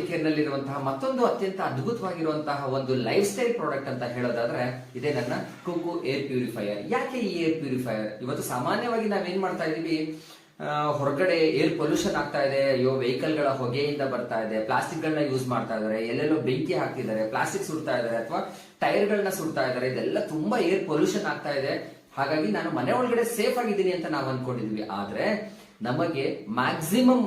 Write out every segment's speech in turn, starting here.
Care ನಲ್ಲಿರುವಂತಹ ಮತ್ತೊಂದು ಅತ್ಯಂತ ಅದ್ಭುತವಾಗಿರುವಂತಹ ಒಂದು ಲೈಫ್ ಸ್ಟೈಲ್ ಪ್ರಾಡಕ್ಟ್ ಅಂತ ಹೇಳೋದಾದ್ರೆ ಇದೇ ನನ್ನ ಕುಕು ಏರ್ ಪ್ಯೂರಿಫೈಯರ್. ಯಾಕೆ ಈ ಏರ್ ಪ್ಯೂರಿಫೈಯರ್? ಇವತ್ತು ಸಾಮಾನ್ಯವಾಗಿ ನಾವೇನ್ ಮಾಡ್ತಾ ಇದೀವಿ, ಹೊರಗಡೆ ಏರ್ ಪೊಲ್ಯೂಷನ್ ಆಗ್ತಾ ಇದೆ, ವೆಹಿಕಲ್ ಗಳ ಹೊಗೆಯಿಂದ ಬರ್ತಾ ಇದೆ, ಪ್ಲಾಸ್ಟಿಕ್ ಗಳನ್ನ ಯೂಸ್ ಮಾಡ್ತಾ ಇದಾರೆ, ಎಲ್ಲೆಲ್ಲೋ ಬೆಂಕಿ ಹಾಕ್ತಿದ್ದಾರೆ, ಪ್ಲಾಸ್ಟಿಕ್ ಸುಡ್ತಾ ಇದಾರೆ ಅಥವಾ ಟೈರ್ ಗಳನ್ನ ಸುಡ್ತಾ ಇದಾರೆ, ಇದೆಲ್ಲ ತುಂಬಾ ಏರ್ ಪೊಲ್ಯೂಷನ್ ಆಗ್ತಾ ಇದೆ. ಹಾಗಾಗಿ ನಾನು ಮನೆ ಒಳಗಡೆ ಸೇಫ್ ಆಗಿದ್ದೀನಿ ಅಂತ ನಾವು ಅನ್ಕೊಂಡಿದ್ವಿ. ಆದ್ರೆ ನಮಗೆ ಮ್ಯಾಕ್ಸಿಮಮ್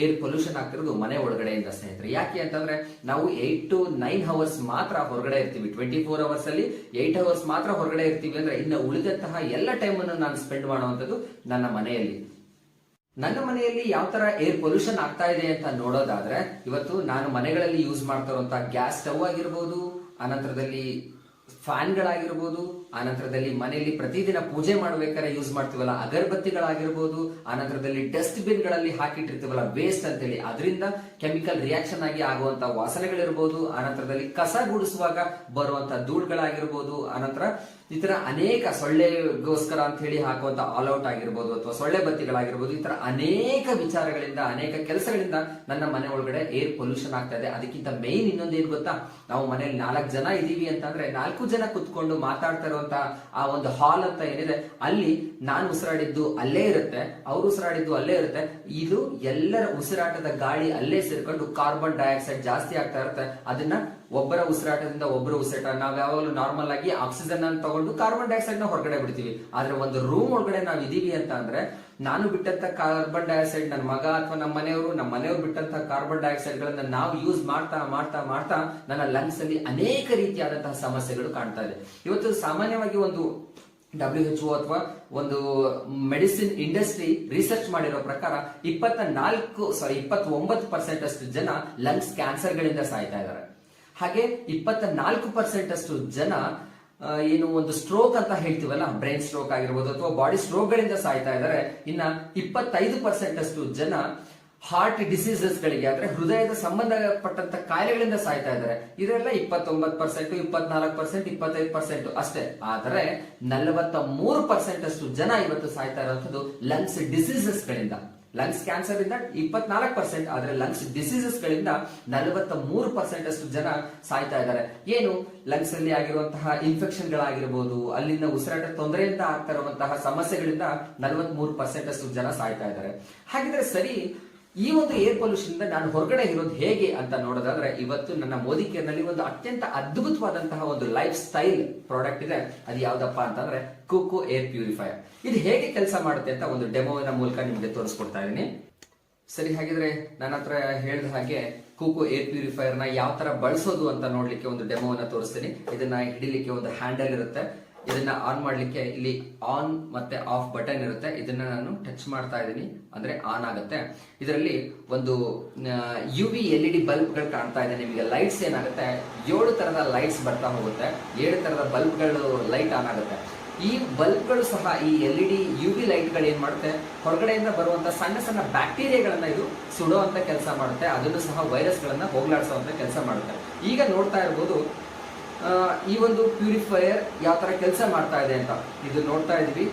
ಏರ್ ಪೊಲ್ಯೂಷನ್ ಆಗ್ತಿರೋದು ಮನೆ ಒಳಗಡೆಯಿಂದ ಸ್ನೇಹಿತರೆ. ಯಾಕೆ ಅಂತಂದ್ರೆ ನಾವು 8 to 9 ಅವರ್ಸ್ ಮಾತ್ರ ಹೊರಗಡೆ ಇರ್ತೀವಿ. 24 ಅವರ್ಸ್ ಅಲ್ಲಿ 8 ಅವರ್ಸ್ ಮಾತ್ರ ಹೊರಗಡೆ ಇರ್ತೀವಿ. ಅಂದ್ರೆ ಇನ್ನು ಉಳಿದಂತಹ ಎಲ್ಲ ಟೈಮ್ ಅನ್ನು ನಾನು ಸ್ಪೆಂಡ್ ಮಾಡುವಂತದ್ದು ನನ್ನ ಮನೆಯಲ್ಲಿ. ನನ್ನ ಮನೆಯಲ್ಲಿ ಯಾವ ತರ ಏರ್ ಪೊಲ್ಯೂಷನ್ ಆಗ್ತಾ ಇದೆ ಅಂತ ನೋಡೋದಾದ್ರೆ, ಇವತ್ತು ನಾನು ಮನೆಗಳಲ್ಲಿ ಯೂಸ್ ಮಾಡ್ತಾ ಇರುವಂತಹ ಗ್ಯಾಸ್ ಸ್ಟವ್ ಆಗಿರ್ಬೋದು, ಅನಂತರದಲ್ಲಿ ಫ್ಯಾನ್ ಗಳಾಗಿರ್ಬೋದು, ಆನಂತರದಲ್ಲಿ ಮನೆಯಲ್ಲಿ ಪ್ರತಿದಿನ ಪೂಜೆ ಮಾಡ್ಬೇಕಾದ್ರೆ ಯೂಸ್ ಮಾಡ್ತೀವಲ್ಲ ಅಗರಬತ್ತಿಗಳಾಗಿರ್ಬೋದು, ಆನಂತರದಲ್ಲಿ ಡಸ್ಟ್ ಬಿನ್ ಗಳಲ್ಲಿ ಹಾಕಿಟ್ಟಿರ್ತೀವಲ್ಲ ವೇಸ್ಟ್ ಅಂತೇಳಿ, ಅದರಿಂದ ಕೆಮಿಕಲ್ ರಿಯಾಕ್ಷನ್ ಆಗಿ ಆಗುವಂತ ವಾಸನೆಗಳಿರ್ಬೋದು, ಆನಂತರದಲ್ಲಿ ಕಸ ಗುಡಿಸುವಾಗ ಬರುವಂತ ಧೂಳುಗಳಾಗಿರ್ಬೋದು, ಆನಂತರ ಈ ತರ ಅನೇಕ ಸೊಳ್ಳೆಗೋಸ್ಕರ ಅಂತ ಹೇಳಿ ಹಾಕುವಂತ ಆಲ್ ಔಟ್ ಆಗಿರ್ಬೋದು ಅಥವಾ ಸೊಳ್ಳೆ ಬತ್ತಿಗಳಾಗಿರ್ಬೋದು, ಈ ತರ ಅನೇಕ ವಿಚಾರಗಳಿಂದ ಅನೇಕ ಕೆಲಸಗಳಿಂದ ನನ್ನ ಮನೆ ಒಳಗಡೆ ಏರ್ ಪೊಲ್ಯೂಷನ್ ಆಗ್ತಾ ಇದೆ. ಅದಕ್ಕಿಂತ ಮೇನ್ ಇನ್ನೊಂದು ಏನ್ ಗೊತ್ತಾ, ನಾವು ಮನೆಯಲ್ಲಿ 4 ಜನ ಇದೀವಿ ಅಂತಂದ್ರೆ 4 ಜನ ಕುತ್ಕೊಂಡು ಮಾತಾಡ್ತಾ ಇರುವಂತ ಆ ಒಂದು ಹಾಲ್ ಅಂತ ಏನಿದೆ, ಅಲ್ಲಿ ನಾನು ಉಸಿರಾಡಿದ್ದು ಅಲ್ಲೇ ಇರುತ್ತೆ, ಅವ್ರು ಉಸಿರಾಡಿದ್ದು ಅಲ್ಲೇ ಇರುತ್ತೆ. ಇದು ಎಲ್ಲರ ಉಸಿರಾಟದ ಗಾಳಿ ಅಲ್ಲೇ ಸೇರ್ಕೊಂಡು ಕಾರ್ಬನ್ ಡೈಆಕ್ಸೈಡ್ ಜಾಸ್ತಿ ಆಗ್ತಾ ಇರುತ್ತೆ. ಅದನ್ನ ಒಬ್ಬರ ಉಸಿರಾಟದಿಂದ ಒಬ್ಬರ ಉಸಿರಾಟ, ನಾವ್ ಯಾವಾಗಲೂ ನಾರ್ಮಲ್ ಆಗಿ ಆಕ್ಸಿಜನ್ ಅನ್ನು ತಗೊಂಡು ಕಾರ್ಬನ್ ಡೈಆಕ್ಸೈಡ್ ನ ಹೊರಗಡೆ ಬಿಡ್ತೀವಿ. ಆದ್ರೆ ಒಂದು ರೂಮ್ ಒಳಗಡೆ ನಾವ್ ಇದೀವಿ ಅಂತ ಅಂದ್ರೆ, ನಾನು ಬಿಟ್ಟಂತ ಕಾರ್ಬನ್ ಡೈಆಕ್ಸೈಡ್ ನನ್ನ ಮಗ ಅಥವಾ ನಮ್ಮ ಮನೆಯವರು ಬಿಟ್ಟಂತ ಕಾರ್ಬನ್ ಡೈಆಕ್ಸೈಡ್ ಗಳನ್ನ ನಾವು ಯೂಸ್ ಮಾಡ್ತಾ ಮಾಡ್ತಾ ಮಾಡ್ತಾ ನನ್ನ ಲಂಗ್ಸ್ ಅಲ್ಲಿ ಅನೇಕ ರೀತಿಯಾದಂತಹ ಸಮಸ್ಯೆಗಳು ಕಾಣ್ತಾ ಇದೆ. ಇವತ್ತು ಸಾಮಾನ್ಯವಾಗಿ ಒಂದು WHO ಅಥವಾ ಒಂದು ಮೆಡಿಸಿನ್ ಇಂಡಸ್ಟ್ರಿ ರಿಸರ್ಚ್ ಮಾಡಿರೋ ಪ್ರಕಾರ 29% ಅಷ್ಟು ಜನ ಲಂಗ್ಸ್ ಕ್ಯಾನ್ಸರ್ ಗಳಿಂದ ಸಾಯ್ತಾ ಇದ್ದಾರೆ. ಹಾಗೆ 24% ಅಷ್ಟು ಜನ ಏನು ಒಂದು ಸ್ಟ್ರೋಕ್ ಅಂತ ಹೇಳ್ತೀವಲ್ಲ, ಬ್ರೈನ್ ಸ್ಟ್ರೋಕ್ ಆಗಿರ್ಬೋದು ಅಥವಾ ಬಾಡಿ ಸ್ಟ್ರೋಕ್ ಗಳಿಂದ ಸಾಯ್ತಾ ಇದ್ದಾರೆ. ಇನ್ನ 25% ಅಷ್ಟು ಜನ ಹಾರ್ಟ್ ಡಿಸೀಸಸ್ ಗಳಿಗೆ, ಅಂದ್ರೆ ಹೃದಯದ ಸಂಬಂಧಪಟ್ಟಂತ ಕಾಯಿಲೆಗಳಿಂದ ಸಾಯ್ತಾ ಇದ್ದಾರೆ. ಇದರೆಲ್ಲ 29%, 24%, 25% ಅಷ್ಟೇ. ಆದರೆ 43% ಅಷ್ಟು ಜನ ಇವತ್ತು ಸಾಯ್ತಾ ಇರುವಂತದ್ದು ಲಂಗ್ಸ್ ಡಿಸೀಸಸ್ ಗಳಿಂದ. ಲಂಗ್ಸ್ ಕ್ಯಾನ್ಸರ್ ಇಂದ 24%, ಆದ್ರೆ ಲಂಗ್ಸ್ ಡಿಸೀಸಸ್ ಗಳಿಂದ 43% ಅಷ್ಟು ಜನ ಸಾಯ್ತಾ ಇದ್ದಾರೆ. ಏನು, ಲಂಗ್ಸ್ ಅಲ್ಲಿ ಆಗಿರುವಂತಹ ಇನ್ಫೆಕ್ಷನ್ ಗಳಾಗಿರ್ಬೋದು, ಅಲ್ಲಿಂದ ಉಸಿರಾಟ ತೊಂದರೆಯಿಂದ ಆಗ್ತಾ ಇರುವಂತಹ ಸಮಸ್ಯೆಗಳಿಂದ 43% ಅಷ್ಟು ಜನ ಸಾಯ್ತಾ ಇದ್ದಾರೆ. ಹಾಗಿದ್ರೆ ಸರಿ, ಈ ಒಂದು ಏರ್ ಪೊಲ್ಯೂಷನ್ ಇಂದ ನಾನು ಹೊರಗಡೆ ಇರೋದು ಹೇಗೆ ಅಂತ ನೋಡೋದಾದ್ರೆ, ಇವತ್ತು ನನ್ನ ಮೋದಿ ಕೇರ್ ನಲ್ಲಿ ಒಂದು ಅತ್ಯಂತ ಅದ್ಭುತವಾದಂತಹ ಒಂದು ಲೈಫ್ ಸ್ಟೈಲ್ ಪ್ರಾಡಕ್ಟ್ ಇದೆ. ಅದು ಯಾವ್ದಪ್ಪ ಅಂತಂದ್ರೆ ಕುಕು ಏರ್ ಪ್ಯೂರಿಫೈಯರ್. ಇದು ಹೇಗೆ ಕೆಲಸ ಮಾಡುತ್ತೆ ಅಂತ ಒಂದು ಡೆಮೋವಿನ ಮೂಲಕ ನಿಮಗೆ ತೋರಿಸ್ಕೊಡ್ತಾ ಇದೀನಿ. ಸರಿ, ಹಾಗಿದ್ರೆ ನನ್ನ ಹತ್ರ ಹೇಳಿದ ಹಾಗೆ ಕುಕು ಏರ್ ಪ್ಯೂರಿಫೈಯರ್ ನ ಯಾವ ತರ ಬಳಸೋದು ಅಂತ ನೋಡ್ಲಿಕ್ಕೆ ಒಂದು ಡೆಮೋವನ್ನ ತೋರಿಸ್ತೀನಿ. ಇದನ್ನ ಹಿಡಿಲಿಕ್ಕೆ ಒಂದು ಹ್ಯಾಂಡಲ್ ಇರುತ್ತೆ. ಇದನ್ನ ಆನ್ ಮಾಡ್ಲಿಕ್ಕೆ ಇಲ್ಲಿ ಆನ್ ಮತ್ತೆ ಆಫ್ ಬಟನ್ ಇರುತ್ತೆ. ಇದನ್ನ ನಾನು ಟಚ್ ಮಾಡ್ತಾ ಇದ್ದೀನಿ ಅಂದ್ರೆ ಆನ್ ಆಗುತ್ತೆ. ಇದರಲ್ಲಿ ಒಂದು UV LED ಬಲ್ಬ್ ಗಳು ಕಾಣ್ತಾ ಇದೆ ನಿಮಗೆ. ಲೈಟ್ಸ್ ಏನಾಗುತ್ತೆ, 7 ತರದ ಲೈಟ್ಸ್ ಬರ್ತಾ ಹೋಗುತ್ತೆ. 7 ತರದ ಬಲ್ಬ್ ಗಳು ಲೈಟ್ ಆನ್ ಆಗುತ್ತೆ. ಈ ಬಲ್ಬ್ ಗಳು ಸಹ, ಈ LED UV ಲೈಟ್ ಗಳು ಏನ್ ಮಾಡುತ್ತೆ, ಹೊರಗಡೆಯಿಂದ ಬರುವಂತ ಸಣ್ಣ ಸಣ್ಣ ಬ್ಯಾಕ್ಟೀರಿಯಾಗಳನ್ನ ಇದು ಸುಡುವಂತ ಕೆಲಸ ಮಾಡುತ್ತೆ. ಅದನ್ನು ಸಹ ವೈರಸ್ ಗಳನ್ನ ಹೋಗ್ಲಾಡಿಸುವಂತ ಕೆಲಸ ಮಾಡುತ್ತೆ. ಈಗ ನೋಡ್ತಾ ಇರ್ಬೋದು ಈ ಒಂದು ಪ್ಯೂರಿಫೈಯರ್ ಯಾವ ತರ ಕೆಲಸ ಮಾಡ್ತಾ ಇದೆ ಅಂತ. ಇದು ನೋಡ್ತಾ ಇದೀವಿ,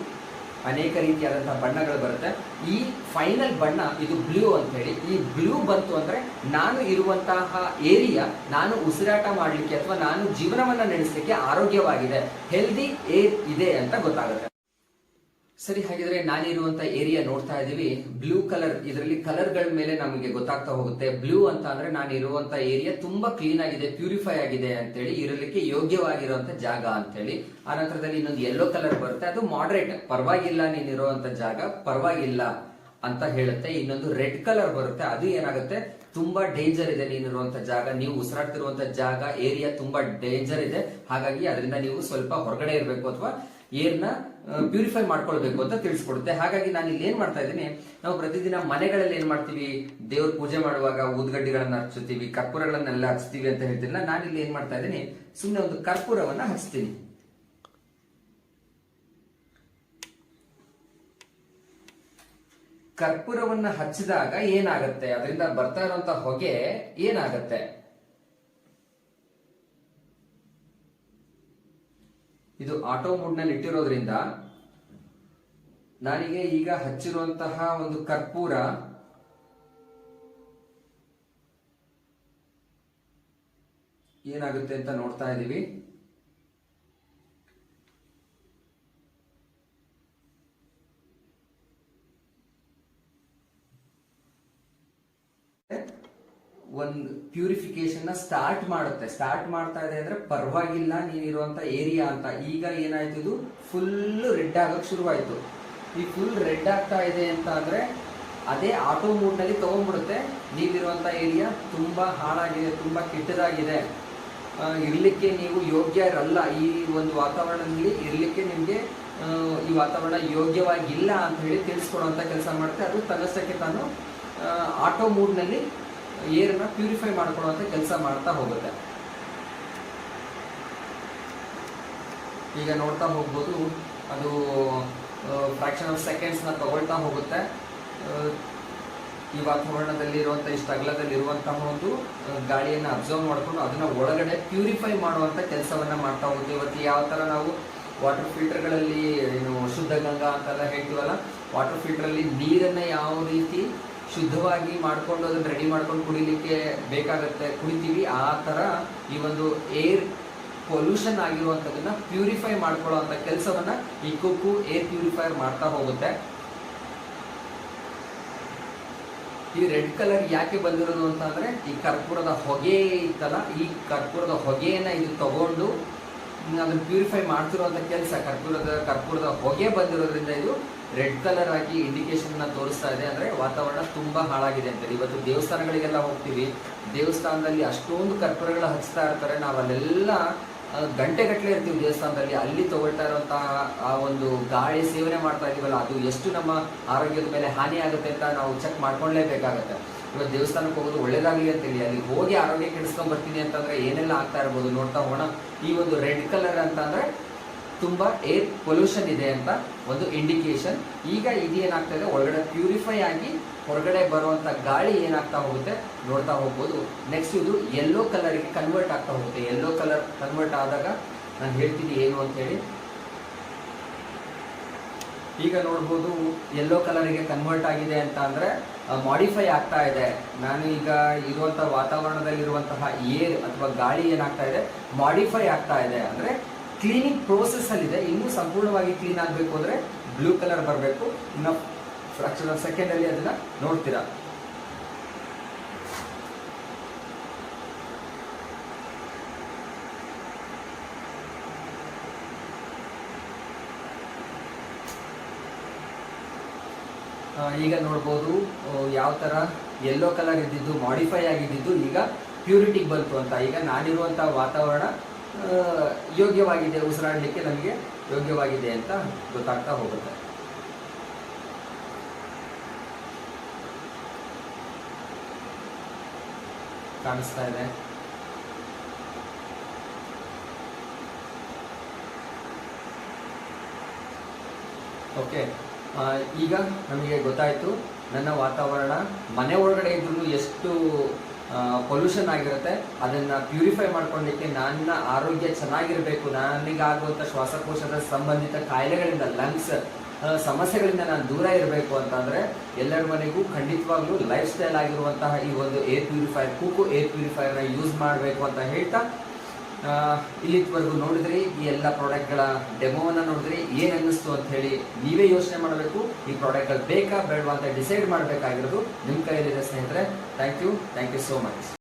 ಅನೇಕ ರೀತಿಯಾದಂತಹ ಬಣ್ಣಗಳು ಬರುತ್ತೆ. ಈ ಫೈನಲ್ ಬಣ್ಣ ಇದು ಬ್ಲೂ ಅಂತ ಹೇಳಿ. ಈ ಬ್ಲೂ ಬಂತು ಅಂದ್ರೆ ನಾನು ಇರುವಂತಹ ಏರಿಯಾ, ನಾನು ಉಸಿರಾಟ ಮಾಡ್ಲಿಕ್ಕೆ ಅಥವಾ ನಾನು ಜೀವನವನ್ನ ನಡೆಸಲಿಕ್ಕೆ ಆರೋಗ್ಯವಾಗಿದೆ, ಹೆಲ್ದಿ ಏರ್ ಇದೆ ಅಂತ ಗೊತ್ತಾಗುತ್ತೆ. ಸರಿ, ಹಾಗಿದ್ರೆ ನಾನಿರುವಂತ ಏರಿಯಾ ನೋಡ್ತಾ ಇದೀವಿ, ಬ್ಲೂ ಕಲರ್. ಇದರಲ್ಲಿ ಕಲರ್ ಗಳ ಮೇಲೆ ನಮಗೆ ಗೊತ್ತಾಗ್ತಾ ಹೋಗುತ್ತೆ. ಬ್ಲೂ ಅಂತ ಅಂದ್ರೆ ನಾನು ಇರುವಂತ ಏರಿಯಾ ತುಂಬಾ ಕ್ಲೀನ್ ಆಗಿದೆ, ಪ್ಯೂರಿಫೈ ಆಗಿದೆ ಅಂತೇಳಿ, ಇರಲಿಕ್ಕೆ ಯೋಗ್ಯವಾಗಿರುವಂತ ಜಾಗ ಅಂತೇಳಿ. ಆ ನಂತರದಲ್ಲಿ ಇನ್ನೊಂದು ಯೆಲ್ಲೋ ಕಲರ್ ಬರುತ್ತೆ, ಅದು ಮಾಡರೇಟ್, ಪರವಾಗಿಲ್ಲ ನೀನಿರುವಂತ ಜಾಗ, ಪರವಾಗಿಲ್ಲ ಅಂತ ಹೇಳುತ್ತೆ. ಇನ್ನೊಂದು ರೆಡ್ ಕಲರ್ ಬರುತ್ತೆ, ಅದು ಏನಾಗುತ್ತೆ, ತುಂಬಾ ಡೇಂಜರ್ ಇದೆ ನೀನಿರುವಂತ ಜಾಗ, ನೀವು ಉಸಿರಾಡ್ತಿರುವಂತ ಜಾಗ ಏರಿಯಾ ತುಂಬಾ ಡೇಂಜರ್ ಇದೆ, ಹಾಗಾಗಿ ಅದರಿಂದ ನೀವು ಸ್ವಲ್ಪ ಹೊರಗಡೆ ಇರಬೇಕು ಅಥವಾ ಏರ್ನ ಪ್ಯೂರಿಫೈ ಮಾಡ್ಕೊಳ್ಬೇಕು ಅಂತ ತಿಳಿಸ್ಕೊಡುತ್ತೆ. ಹಾಗಾಗಿ ನಾನು ಇಲ್ಲಿ ಏನ್ ಮಾಡ್ತಾ ಇದ್ದೀನಿ, ನಾವು ಪ್ರತಿದಿನ ಮನೆಗಳಲ್ಲಿ ಏನ್ ಮಾಡ್ತೀವಿ, ದೇವ್ರ ಪೂಜೆ ಮಾಡುವಾಗ ಊದ್ಗಡ್ಡಿಗಳನ್ನ ಹಚ್ಚುತ್ತೀವಿ, ಕರ್ಪೂರಗಳನ್ನೆಲ್ಲ ಹಚ್ತೀವಿ ಅಂತ ಹೇಳ್ತಿಲ್ಲ. ನಾನು ಇಲ್ಲಿ ಏನ್ ಮಾಡ್ತಾ ಇದ್ದೀನಿ, ಸುಮ್ಮನೆ ಒಂದು ಕರ್ಪೂರವನ್ನ ಹಚ್ತೀನಿ. ಕರ್ಪೂರವನ್ನ ಹಚ್ಚಿದಾಗ ಏನಾಗತ್ತೆ, ಅದರಿಂದ ಬರ್ತಾ ಇರುವಂತ ಹೊಗೆ ಏನಾಗತ್ತೆ, ಇದು ಆಟೋ ಮೋಡ್ ನಲ್ಲಿ ಇಟ್ಟಿರೋದ್ರಿಂದ ನನಗೆ ಈಗ ಹಚ್ಚಿರುವಂತಹ ಒಂದು ಕರ್ಪೂರ ಏನಾಗುತ್ತೆ ಅಂತ ನೋಡ್ತಾ ಇದ್ದೀವಿ. ಒಂದು ಪ್ಯೂರಿಫಿಕೇಶನ್ ಸ್ಟಾರ್ಟ್ ಮಾಡ್ತಾ ಇದೆ ಅಂದ್ರೆ ಪರವಾಗಿಲ್ಲ ನೀನಿರುವಂತ ಏರಿಯಾ ಅಂತ. ಈಗ ಏನಾಯ್ತು, ಇದು ಫುಲ್ ರೆಡ್ ಆಗಕ್ ಶುರುವಾಯ್ತು. ಈ ಫುಲ್ ರೆಡ್ ಆಗ್ತಾ ಇದೆ ಅಂತ ಅಂದ್ರೆ ಅದೇ ಆಟೋ ಮೂಡ್ ನಲ್ಲಿ ತಗೊಂಡ್ಬಿಡುತ್ತೆ. ನೀವಿರುವಂತ ಏರಿಯಾ ತುಂಬಾ ಹಾಳಾಗಿದೆ, ತುಂಬಾ ಕೆಟ್ಟದಾಗಿದೆ, ಇರ್ಲಿಕ್ಕೆ ನೀವು ಯೋಗ್ಯರಲ್ಲ, ಈ ಒಂದು ವಾತಾವರಣದಲ್ಲಿ ಇರ್ಲಿಕ್ಕೆ ನಿಮ್ಗೆ ಈ ವಾತಾವರಣ ಯೋಗ್ಯವಾಗಿಲ್ಲ ಅಂತ ಹೇಳಿ ತಿಳಿಸ್ಕೊಡುವಂತ ಕೆಲಸ ಮಾಡುತ್ತೆ. ಅದು ತನ್ನಷ್ಟಕ್ಕೆ ತಾನು ಆಟೋ ಮೂಡ್ ನಲ್ಲಿ ಏರನ್ನ ಪ್ಯೂರಿಫೈ ಮಾಡ್ಕೊಳ್ಳುವಂತ ಕೆಲಸ ಮಾಡ್ತಾ ಹೋಗುತ್ತೆ. ಈಗ ನೋಡ್ತಾ ಹೋಗ್ಬೋದು, ಅದು ಫ್ರಾಕ್ಷನ್ ಆಫ್ ಸೆಕೆಂಡ್ಸ್ ನ ತಗೊಳ್ತಾ ಹೋಗುತ್ತೆ. ಈ ವಾತಾವರಣದಲ್ಲಿರುವಂತಹ ಇಷ್ಟು ಅಗಲದಲ್ಲಿರುವಂತಹ ಒಂದು ಗಾಳಿಯನ್ನು ಅಬ್ಸರ್ವ್ ಮಾಡ್ಕೊಂಡು ಅದನ್ನ ಒಳಗಡೆ ಪ್ಯೂರಿಫೈ ಮಾಡುವಂತ ಕೆಲಸವನ್ನ ಮಾಡ್ತಾ ಹೋಗುತ್ತೆ. ಇವತ್ತು ಯಾವ ತರ ನಾವು ವಾಟರ್ ಫಿಲ್ಟರ್ಗಳಲ್ಲಿ ಏನು ಶುದ್ಧ ಗಂಗಾ ಅಂತೆಲ್ಲ ಹೇಳ್ತೀವಲ್ಲ, ವಾಟರ್ ಫಿಲ್ಟರ್ ಅಲ್ಲಿ ನೀರನ್ನ ಯಾವ ರೀತಿ ಶುದ್ಧವಾಗಿ ಮಾಡ್ಕೊಂಡು ಅದನ್ನ ರೆಡಿ ಮಾಡ್ಕೊಂಡು ಕುಡಿಲಿಕ್ಕೆ ಬೇಕಾಗತ್ತೆ, ಕುಡಿತೀವಿ. ಆ ತರ ಈ ಒಂದು ಏರ್ ಪೊಲ್ಯೂಷನ್ ಆಗಿರುವಂತದನ್ನ ಪ್ಯೂರಿಫೈ ಮಾಡ್ಕೊಳ್ಳುವಂತ ಕೆಲಸವನ್ನ ಈ ಕುಕ್ಕು ಏರ್ ಪ್ಯೂರಿಫೈಯರ್ ಮಾಡ್ತಾ ಹೋಗುತ್ತೆ. ಈ ರೆಡ್ ಕಲರ್ ಯಾಕೆ ಬಂದಿರೋದು ಅಂತ ಅಂದ್ರೆ, ಈ ಕರ್ಪೂರದ ಹೊಗೆ ಇತ್ತಲ್ಲ, ಈ ಕರ್ಪೂರದ ಹೊಗೆಯನ್ನ ಇದು ತಗೊಂಡು ಅದನ್ನ ಪ್ಯೂರಿಫೈ ಮಾಡ್ತಿರುವಂತ ಕೆಲಸ. ಕರ್ಪೂರದ ಹೊಗೆ ಬಂದಿರೋದ್ರಿಂದ ಇದು ರೆಡ್ ಕಲರ್ ಆಗಿ ಇಂಡಿಕೇಶನ್ ತೋರಿಸ್ತಾ ಇದೆ. ಅಂದ್ರೆ ವಾತಾವರಣ ತುಂಬಾ ಹಾಳಾಗಿದೆ ಅಂತ. ಇವತ್ತು ದೇವಸ್ಥಾನಗಳಿಗೆಲ್ಲ ಹೋಗ್ತೀವಿ, ದೇವಸ್ಥಾನದಲ್ಲಿ ಅಷ್ಟೊಂದು ಕರ್ಪೂರಗಳ ಹಚ್ತಾ ಇರ್ತಾರೆ, ನಾವಲ್ಲೆಲ್ಲ ಗಂಟೆಗಟ್ಟಲೆ ಇರ್ತೀವಿ ದೇವಸ್ಥಾನದಲ್ಲಿ. ಅಲ್ಲಿ ತಗೊಳ್ತಾ ಇರುವಂತಹ ಆ ಒಂದು ಗಾಳಿ ಸೇವನೆ ಮಾಡ್ತಾ ಇದೀವಲ್ಲ, ಅದು ಎಷ್ಟು ನಮ್ಮ ಆರೋಗ್ಯದ ಮೇಲೆ ಹಾನಿ ಆಗುತ್ತೆ ಅಂತ ನಾವು ಚೆಕ್ ಮಾಡ್ಕೊಳ್ಳೇಬೇಕಾಗತ್ತೆ. ಇವತ್ತು ದೇವಸ್ಥಾನಕ್ಕೆ ಹೋಗೋದು ಒಳ್ಳೇದಾಗ್ಲಿ ಅಂತೇಳಿ ಅಲ್ಲಿ ಹೋಗಿ ಆರೋಗ್ಯ ಕೆಡಿಸ್ಕೊಂಡ್ ಬರ್ತೀನಿ ಅಂತಂದ್ರೆ ಏನೆಲ್ಲ ಆಗ್ತಾ ಇರ್ಬೋದು ನೋಡ್ತಾ ಹೋಗೋಣ. ಈ ಒಂದು ರೆಡ್ ಕಲರ್ ಅಂತ ಅಂದ್ರೆ ತುಂಬಾ ಏರ್ ಪೊಲ್ಯೂಷನ್ ಇದೆ ಅಂತ ಒಂದು ಇಂಡಿಕೇಶನ್. ಈಗ ಇದು ಏನಾಗ್ತಾ ಇದೆ, ಒಳಗಡೆ ಪ್ಯೂರಿಫೈ ಆಗಿ ಹೊರಗಡೆ ಬರುವಂತ ಗಾಳಿ ಏನಾಗ್ತಾ ಹೋಗುತ್ತೆ ನೋಡ್ತಾ ಹೋಗ್ಬೋದು. ನೆಕ್ಸ್ಟ್ ಇದು ಯೆಲ್ಲೋ ಕಲರ್ಗೆ ಕನ್ವರ್ಟ್ ಆಗ್ತಾ ಹೋಗುತ್ತೆ. ಯೆಲ್ಲೋ ಕಲರ್ ಕನ್ವರ್ಟ್ ಆದಾಗ ನಾನು ಹೇಳ್ತೀನಿ ಏನು ಅಂತ ಹೇಳಿ. ಈಗ ನೋಡ್ಬೋದು ಯೆಲ್ಲೋ ಕಲರ್ಗೆ ಕನ್ವರ್ಟ್ ಆಗಿದೆ ಅಂತ ಅಂದ್ರೆ ಮಾಡಿಫೈ ಆಗ್ತಾ ಇದೆ. ನಾನು ಈಗ ಇರುವಂತಹ ವಾತಾವರಣದಲ್ಲಿರುವಂತಹ ಏರ್ ಅಥವಾ ಗಾಳಿ ಏನಾಗ್ತಾ ಇದೆ, ಮಾಡಿಫೈ ಆಗ್ತಾ ಇದೆ. ಅಂದ್ರೆ ಕ್ಲೀನಿಂಗ್ ಪ್ರೋಸೆಸ್ ಅಲ್ಲಿ ಇದೆ. ಇನ್ನೂ ಸಂಪೂರ್ಣವಾಗಿ ಕ್ಲೀನ್ ಆಗಬೇಕು ಅಂದ್ರೆ ಬ್ಲೂ ಕಲರ್ ಬರಬೇಕು. ಇನ್ನು ಫ್ರಾಕ್ಷನ್ ಆಫ್ ಸೆಕೆಂಡ್ ಅಲ್ಲಿ ಅದನ್ನ ನೋಡ್ತೀರಾ. ಈಗ ನೋಡ್ಬೋದು ಯಾವ ತರ ಯೆಲ್ಲೋ ಕಲರ್ ಇದ್ದಿದ್ದು ಮಾಡಿಫೈ ಆಗಿದ್ದು ಈಗ ಪ್ಯೂರಿಟಿಗೆ ಬಂತು ಅಂತ. ಈಗ ನಾನಿರುವಂತಹ ವಾತಾವರಣ ಯೋಗ್ಯವಾಗಿದೆ, ಉಸಿರಾಡಲಿಕ್ಕೆ ನಮಗೆ ಯೋಗ್ಯವಾಗಿದೆ ಅಂತ ಗೊತ್ತಾಗ್ತಾ ಹೋಗುತ್ತೆ. ಕಾಣಿಸ್ತಾ ಇದೆ. ಓಕೆ, ಈಗ ನಮಗೆ ಗೊತ್ತಾಯ್ತು ನನ್ನ ವಾತಾವರಣ ಮನೆ ಒಳಗಡೆ ಇದ್ರೂ ಎಷ್ಟು ಪೊಲ್ಯೂಷನ್ ಆಗಿರುತ್ತೆ. ಅದನ್ನ ಪ್ಯೂರಿಫೈ ಮಾಡ್ಕೊಳ್ಳಿಕ್ಕೆ ನನ್ನ ಆರೋಗ್ಯ ಚೆನ್ನಾಗಿರ್ಬೇಕು, ನನಗಾಗುವಂಥ ಶ್ವಾಸಕೋಶದ ಸಂಬಂಧಿತ ಕಾಯಿಲೆಗಳಿಂದ, ಲಂಗ್ಸ್ ಸಮಸ್ಯೆಗಳಿಂದ ನಾನು ದೂರ ಇರಬೇಕು ಅಂತಂದ್ರೆ ಎಲ್ಲರ ಮನೆಗೂ ಖಂಡಿತವಾಗ್ಲೂ ಲೈಫ್ ಸ್ಟೈಲ್ ಆಗಿರುವಂತಹ ಈ ಒಂದು air purifier, Kuku air ಪ್ಯೂರಿಫೈಯರ್ನ use ಮಾಡಬೇಕು ಅಂತ ಹೇಳ್ತಾ, ಇಲ್ಲಿವರೆಗೂ ನೋಡಿದ್ರಿ ಈ ಎಲ್ಲ ಪ್ರಾಡಕ್ಟ್ಗಳ ಡೆಮೋವನ್ನ ನೋಡಿದ್ರಿ, ಏನ್ ಅನ್ನಿಸ್ತು ಅಂತ ಹೇಳಿ ನೀವೇ ಯೋಚನೆ ಮಾಡಬೇಕು. ಈ ಪ್ರಾಡಕ್ಟ್ಗಳು ಬೇಕಾ ಬೇಡವಾ ಅಂತ ಡಿಸೈಡ್ ಮಾಡಬೇಕಾಗಿರೋದು ನಿಮ್ಮ ಕೈಯಲ್ಲಿದೆ ಸ್ನೇಹಿತರೆ. Thank you so much.